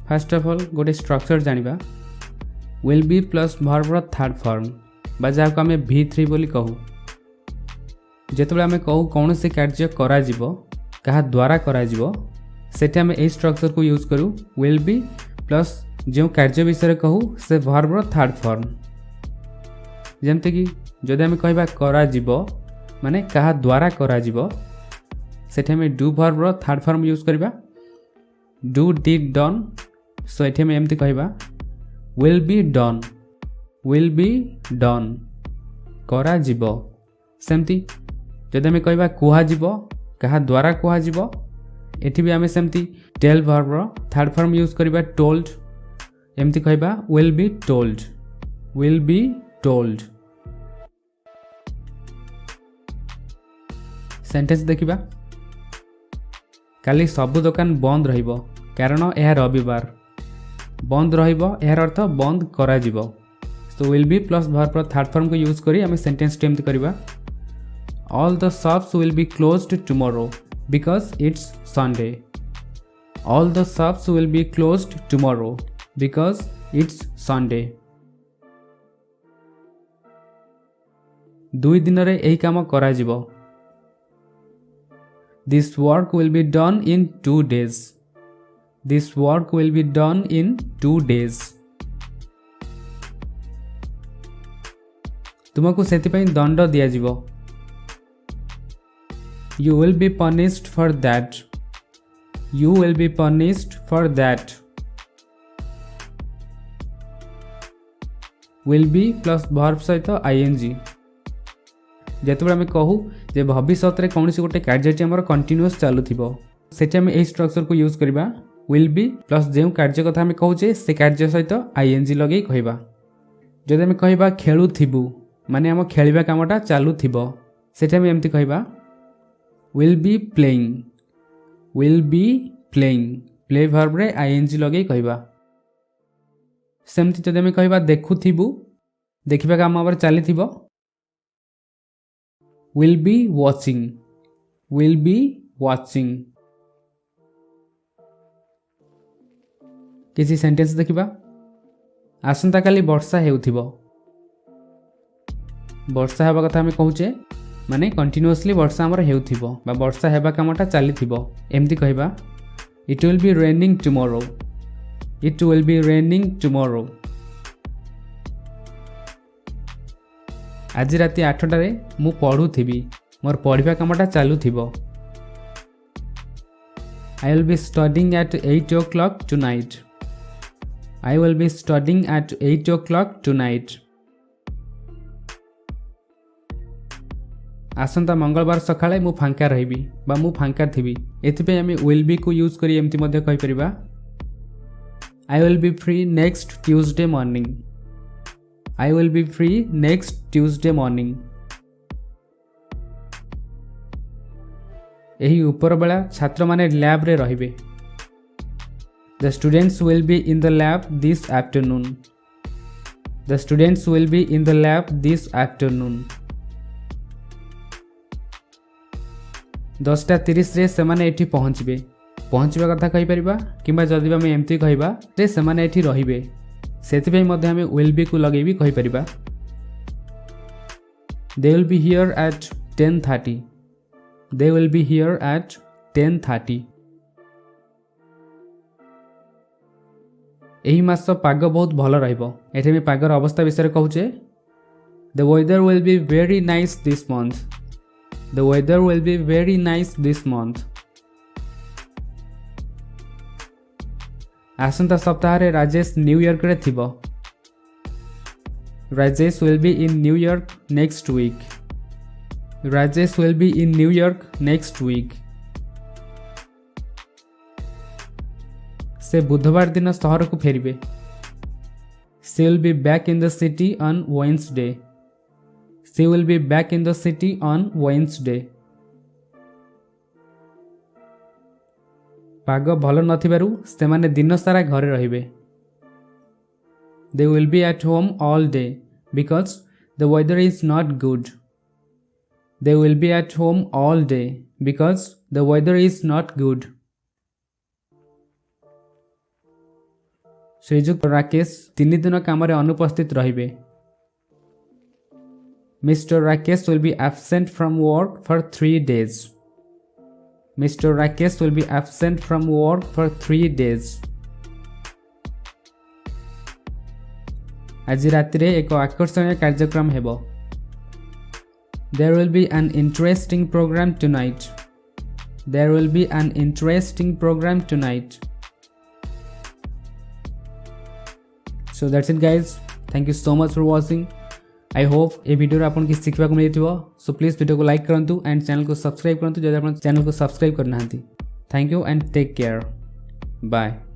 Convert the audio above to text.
Fast of all गोटे structure जानिबा will be plus verb third form बा जहाँ आम V3 बोली कहू जेतबेले आम कहू कौन से कार्य करा जिवो कहा द्वारा करा जिवो सेठी आम ए स्ट्रक्चर को यूज करू विल बी प्लस जो कार्य विषय कहू से वर्ब थर्ड फॉर्म जमते कि जदि आम कहबा करा जिवो माने कहा द्वारा करा जिवो सेठी आम do verb third form use करबा डू डिड डन सो एठी आम एमती कहबा will be done करा जिवो सेमती जदि आम कहबा कुहा जिवो कहा द्वारा कुहा जिवो एठी भी आम सेमती tell verb third form use करबा टोल्ड एमती कहबा will be told सेंटेंस देखिबा काली सबु दुकान बंद रहिबो कारण यह रविवार बंद रहिबो यार अर्थ बंद करा जिवो so will be plus verb third form को यूज करी आम सेंटेंस टेम्प्ट करबा all the shops will be closed tomorrow because it's Sunday all the shops will be closed tomorrow because it's Sunday दुई दिन रे एही काम करा जिवो this work will be done in 2 days This work will be done in 2 days. तुमको सेतिपई दंड दिया जिवो You will be punished for that. You will be punished for that. Will be plus verb सहित ing जेतबे आम कहू जे भविष्य रे कौन गोटे कार्य आमर कंटिन्यूअस चलुथिबो सेठी आम ए स्ट्रक्चर को यूज करबा विल बी प्लस जो कार्य कथा आम कहूचे से कार्य सहित ing लगे कहबा जदि आम कहबा खेलुथिबु माने आम खेलिबा कामटा चालुथिबो सेठी आम एमती कहबा will be playing play verb रे ing लगे कहबा सेमती जदि आम कहबा देखुथिबु देखिबा काम आमर चलीथिबो विल बी वाचिंग किसी सेंटेंस देखिबा आसंता काली वर्षा हेउथिबो वर्षा हेबा कथा हम कहूचे माने कंटिन्यूअसली वर्षा हमर हेउथिबो बा वर्षा हेबा कामटा चलीथिबो एमती कहबा it will be raining tomorrow आज राति 8 रे मु पढुथिबी मोर पढिबा कामटा चालुथिबो I will be studying at 8 o'clock tonight. I will be studying at 8 o'clock tonight. आसंता मंगलवार सकाळे मु फांका रहिबी बा मु फांका थिबी एथिपे आमी विल बी को यूज करी एमती मध्ये कहि परिबा I will be free next Tuesday morning. I will be free next Tuesday morning. एही ऊपर बेला छात्र माने लैब रे रहिबे The students will be in the lab this afternoon. The students will be in the lab this afternoon. 10:30 रे सेमाने एठी पहुँचबे पहुँचबा कथा कहि परिबा किबा जदि हम एमती कहबा जे सेमाने एठी रहिबे सेति मध्ये हम will be को लगेबी कहि परिबा They will be here at 10:30. They will be here at 10:30. एही मास पाग बहुत भल रहिबो एठे भी पागर अवस्था विषय कहूचे The weather will be very nice this month. The weather will be very nice this month. आसंता सप्ताह रे राजेश न्यूयॉर्क रे थिबो Rajesh will be in New York next week. Rajesh will be in New York next week. से बुधवार दिन शहर को फेरिबे She will be back in the city on Wednesday. She will be back in the city on Wednesday. पाग भल नथिबारु सेमाने दिन सारा घरे रहिबे They will be at home all day because the weather is not good. They will be at home all day because the weather is not good. श्रीजुक्त राकेश 3 दिन काम अनुपस्थित रहिबे। Mr. Rakesh will be absent from work for 3 days. Mr. Rakesh will be absent from work for 3 days. आज रातिरे एक आकर्षणीय कार्यक्रम हेबो। There will be an interesting program tonight. There will be an interesting program tonight. So that's it guys. Thank you so much for watching. I hope ये video आपन की सिखबा को मिलिथिबो। सो प्लीज वीडियो को लाइक करंतु and channel को subscribe करंतु जदि आपन चैनल को सब्सक्राइब करना हंती। Thank you and take care. Bye.